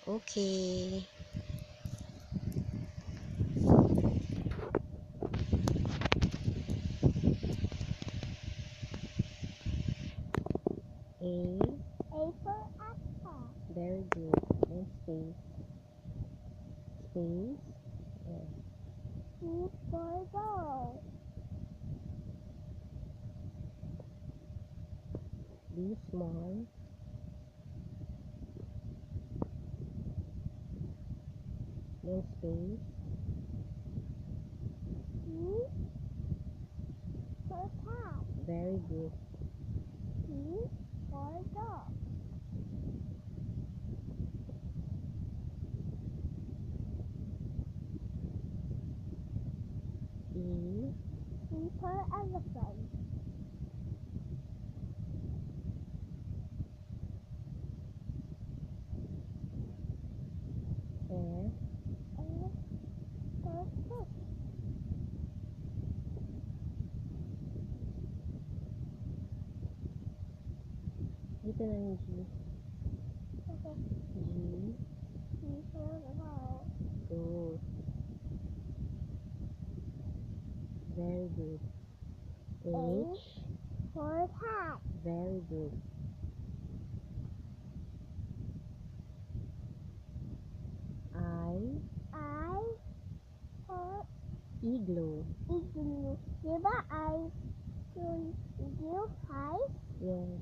Okay. A. A for apple. Very good. And space. Space. Yes. B for ball. B small. Then space. C for cat. Very good. D for dog. E. E for elephant. F. F for fish. Dito na yung G. Okay. G. G for ball. Good. Very good. H. For cat. Very good. I for Igloo. igloo. Diba I should give five? Yes.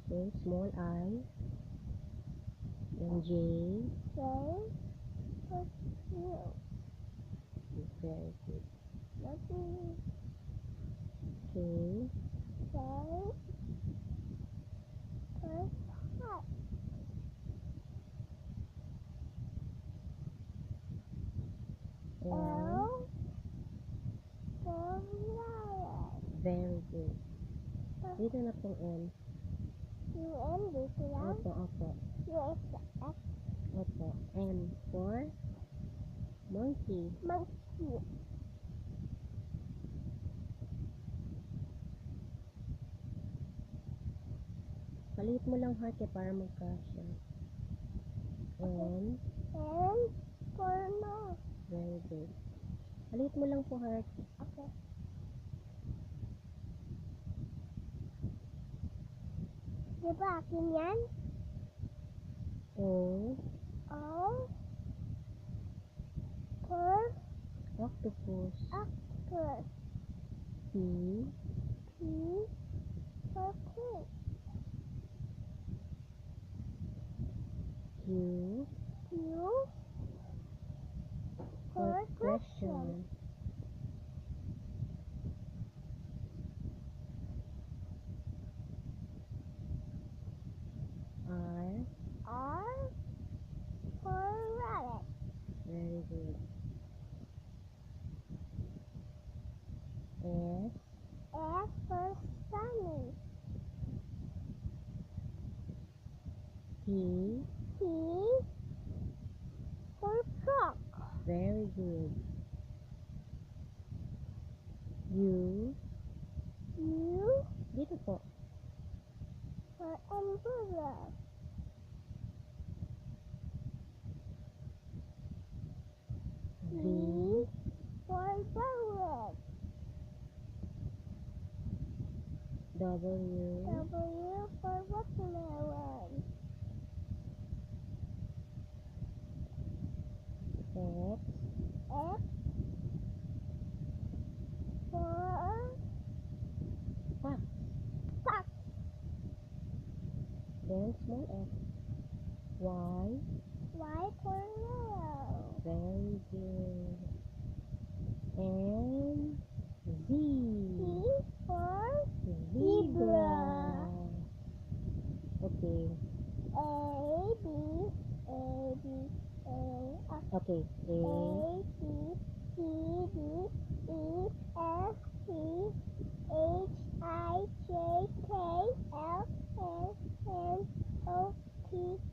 Okay, small I. Then J. J for you. Very good. Nothing. K. J for cat. L. L for lion. Very good. Dito na pong M. UN dito lang. Opo. USX. Opo. M for monkey. Monkey. Palit mo lang heart para magkasya. N. And for nose. Very good. Palit mo lang po heart. Okay. Diba akin yan? O. O for Octopus. octopus. P. P for pig. Q. Q for question. R. R for rabbit. Very good. S. S for sunny. T. T for frog. Very good. U. U Dito po. for umbrella. V. For bird. W. W for watermelon. X. X for Fox. fox. Then small x. Y. Y for yellow. Very good. And Z. Z for Zebra. Okay. A B A B A Okay. A. B C D E F G H I J K L M N O P